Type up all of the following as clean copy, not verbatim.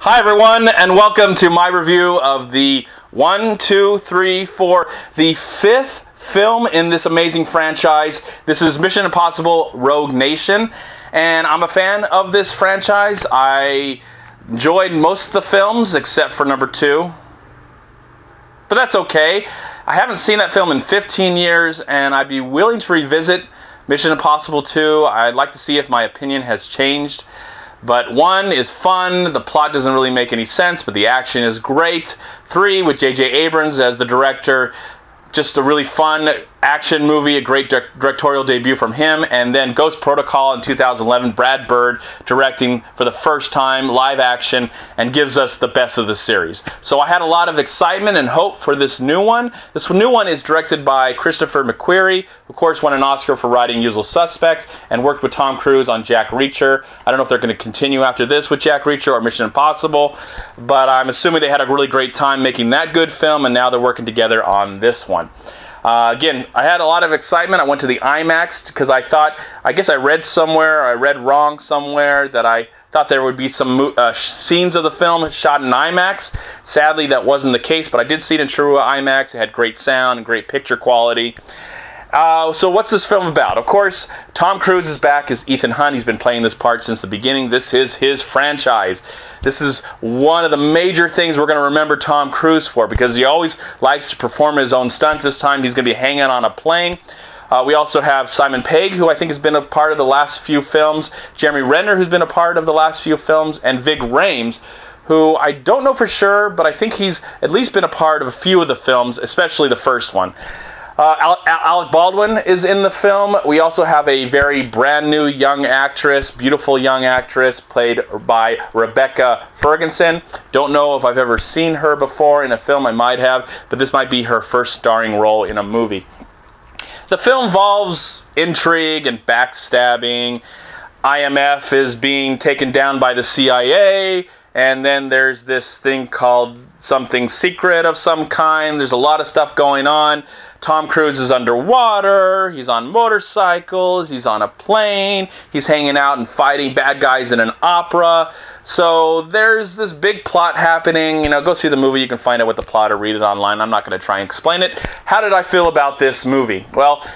Hi everyone, and welcome to my review of the the fifth film in this amazing franchise. This is Mission Impossible Rogue Nation, and I'm a fan of this franchise. I enjoyed most of the films except for number 2, but that's okay. I haven't seen that film in 15 years, and I'd be willing to revisit Mission Impossible 2. I'd like to see if my opinion has changed. But 1 is fun, the plot doesn't really make any sense, but the action is great. 3, with J.J. Abrams as the director, just a really fun action movie, a great directorial debut from him. And then Ghost Protocol in 2011, Brad Bird directing for the first time, live action, and gives us the best of the series. So I had a lot of excitement and hope for this new one. This new one is directed by Christopher McQuarrie, who of course won an Oscar for writing Usual Suspects, and worked with Tom Cruise on Jack Reacher. I don't know if they're going to continue after this with Jack Reacher or Mission Impossible, but I'm assuming they had a really great time making that good film, and now they're working together on this one. Again, I had a lot of excitement. I went to the IMAX because I guess I read somewhere, I read wrong somewhere, that I thought there would be some scenes of the film shot in IMAX. Sadly, that wasn't the case, but I did see it in true IMAX. It had great sound and great picture quality. So what's this film about? Of course, Tom Cruise is back as Ethan Hunt. He's been playing this part since the beginning. This is his franchise. This is one of the major things we're going to remember Tom Cruise for, because he always likes to perform his own stunts. This time he's going to be hanging on a plane. We also have Simon Pegg, who I think has been a part of the last few films, Jeremy Renner, who's been a part of the last few films, and Vig Rhames, who I don't know for sure, but I think he's at least been a part of a few of the films, especially the first one. Alec Baldwin is in the film. We also have a very brand new young actress, beautiful young actress, played by Rebecca Fergenson. Don't know if I've ever seen her before in a film. I might have, but this might be her first starring role in a movie. The film involves intrigue and backstabbing. IMF is being taken down by the CIA, and then there's this thing called something secret of some kind. There's a lot of stuff going on. Tom Cruise is underwater, he's on motorcycles, he's on a plane, he's hanging out and fighting bad guys in an opera. So there's this big plot happening. You know, go see the movie, you can find out what the plot or read it online. I'm not going to try and explain it. How did I feel about this movie? Well,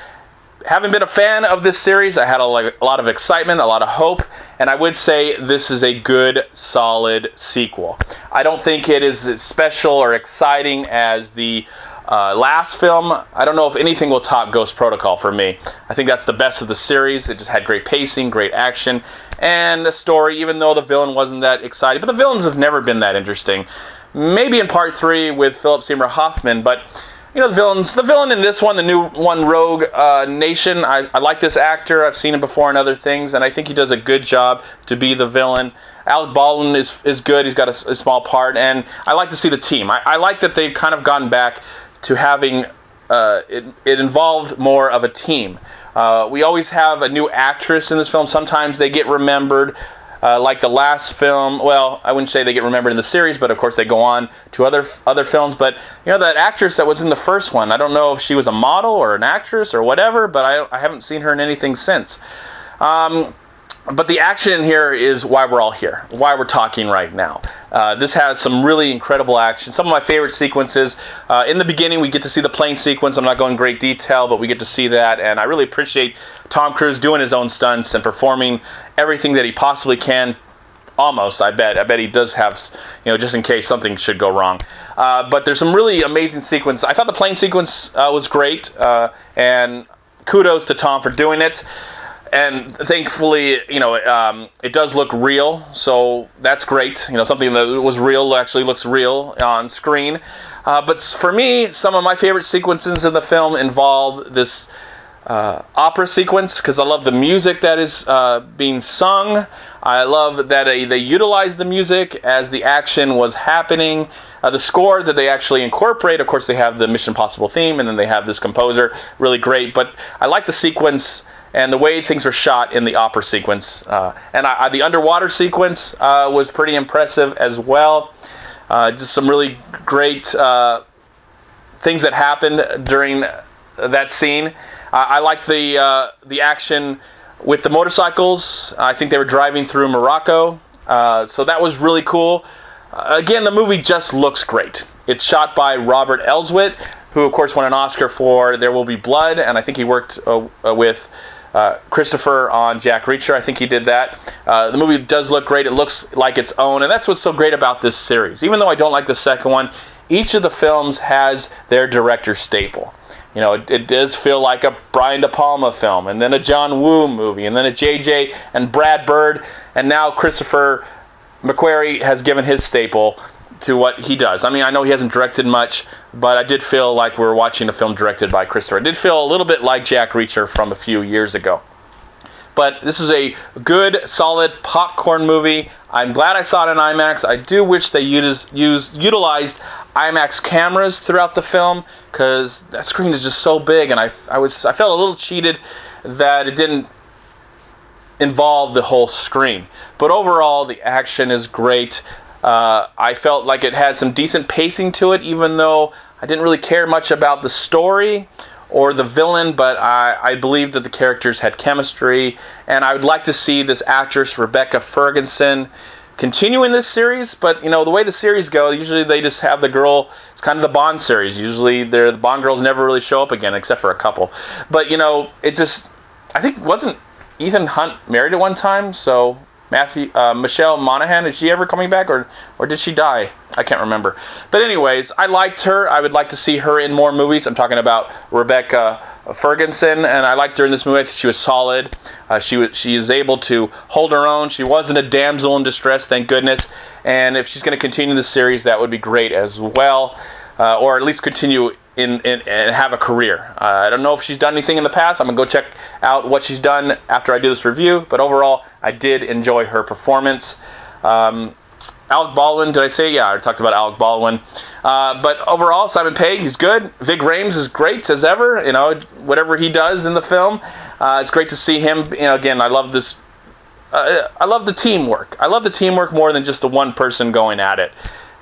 having been a fan of this series, I had a lot of excitement, a lot of hope, and I would say this is a good, solid sequel. I don't think it is as special or exciting as the last film. I don't know if anything will top Ghost Protocol for me. I think that's the best of the series. It just had great pacing, great action, and a story, even though the villain wasn't that exciting. But the villains have never been that interesting. Maybe in part 3 with Philip Seymour Hoffman, but you know, the villain in this one, the new one, Rogue Nation, I like this actor. I've seen him before in other things, and I think he does a good job to be the villain. Alec Baldwin is good. He's got a small part, and I like to see the team. I like that they've kind of gone back to having it involved more of a team. We always have a new actress in this film. Sometimes they get remembered. Like the last film, well, I wouldn't say they get remembered in the series, but of course they go on to other films. But you know, that actress that was in the first one, I don't know if she was a model or an actress or whatever, but I haven't seen her in anything since. But the action in here is why we're all here, why we're talking right now. This has some really incredible action. Some of my favorite sequences. In the beginning, we get to see the plane sequence. I'm not going in great detail, but we get to see that. And I really appreciate Tom Cruise doing his own stunts and performing everything that he possibly can. Almost, I bet. I bet he does have, you know, just in case something should go wrong. But there's some really amazing sequences. I thought the plane sequence was great. And kudos to Tom for doing it. And thankfully, you know, it does look real, so that's great. You know, something that was real actually looks real on screen. But for me, some of my favorite sequences in the film involve this opera sequence, because I love the music that is being sung. I love that they utilize the music as the action was happening. The score that they actually incorporate, of course, they have the Mission Impossible theme, and then they have this composer, really great. But I like the sequence and the way things are shot in the opera sequence. And the underwater sequence was pretty impressive as well. Just some really great things that happened during that scene. I like the action with the motorcycles. I think they were driving through Morocco. So that was really cool. Again, the movie just looks great. It's shot by Robert Elswit, who of course won an Oscar for There Will Be Blood, and I think he worked with Christopher on Jack Reacher. I think he did that. The movie does look great. It looks like its own, and that's what's so great about this series. Even though I don't like the second one, each of the films has their director staple. You know, it does feel like a Brian De Palma film, and then a John Woo movie, and then a J.J. and Brad Bird, and now Christopher McQuarrie has given his staple to what he does. I mean, I know he hasn't directed much, but I did feel like we were watching a film directed by Christopher. It did feel a little bit like Jack Reacher from a few years ago. But this is a good, solid popcorn movie. I'm glad I saw it in IMAX. I do wish they utilized IMAX cameras throughout the film, because that screen is just so big, and I felt a little cheated that it didn't involve the whole screen. But overall, the action is great. I felt like it had some decent pacing to it, even though I didn't really care much about the story or the villain, but I believe that the characters had chemistry, and I would like to see this actress, Rebecca Fergenson, continue in this series. But you know, the way the series go, usually they just have the girl, it's kind of the Bond series. Usually the Bond girls never really show up again, except for a couple. But you know, it just, I think, wasn't Ethan Hunt married at one time? So Michelle Monaghan, is she ever coming back, or did she die? I can't remember. But anyways, I liked her. I would like to see her in more movies. I'm talking about Rebecca Fergenson, and I liked her in this movie. I think she was solid. She is able to hold her own. She wasn't a damsel in distress, thank goodness. And if she's going to continue the series, that would be great as well, or at least continue and have a career. I don't know if she's done anything in the past. I'm going to go check out what she's done after I do this review. But overall, I did enjoy her performance. Alec Baldwin, did I say? Yeah, I talked about Alec Baldwin. But overall, Simon Pegg, he's good. Vig Rhames is great as ever. You know, whatever he does in the film, it's great to see him. You know, again, I love this. I love the teamwork. I love the teamwork more than just the one person going at it.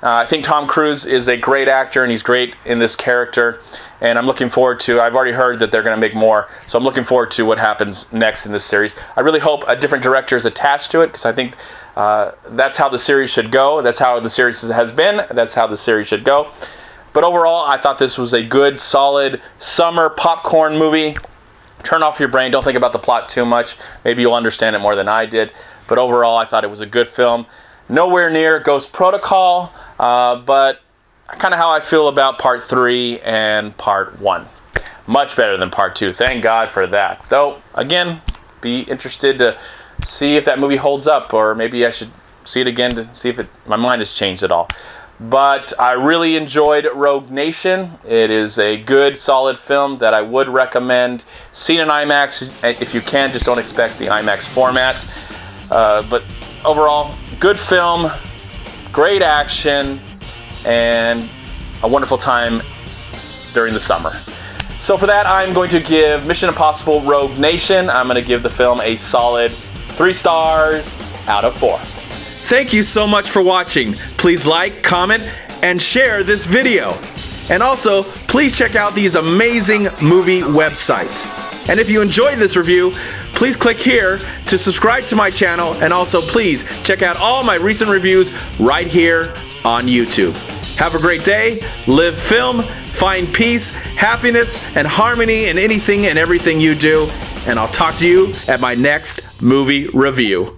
I think Tom Cruise is a great actor, and he's great in this character. And I'm looking forward to, I've already heard that they're going to make more, so I'm looking forward to what happens next in this series. I really hope a different director is attached to it, because I think that's how the series should go. That's how the series has been. That's how the series should go. But overall, I thought this was a good, solid summer popcorn movie. Turn off your brain. Don't think about the plot too much. Maybe you'll understand it more than I did. But overall, I thought it was a good film. Nowhere near Ghost Protocol, but kind of how I feel about Part 3 and Part 1. Much better than Part 2. Thank God for that. Though, again, be interested to see if that movie holds up, or maybe I should see it again to see if my mind has changed at all. But I really enjoyed Rogue Nation. It is a good, solid film that I would recommend. See it in IMAX if you can. Just don't expect the IMAX format. But overall, good film, great action, and a wonderful time during the summer. So for that, I'm going to give Mission Impossible Rogue Nation, I'm going to give the film a solid 3 stars out of 4. Thank you so much for watching. Please like, comment, and share this video. And also, please check out these amazing movie websites. And if you enjoyed this review, please click here to subscribe to my channel, and also please check out all my recent reviews right here on YouTube. Have a great day, live film, find peace, happiness, and harmony in anything and everything you do, and I'll talk to you at my next movie review.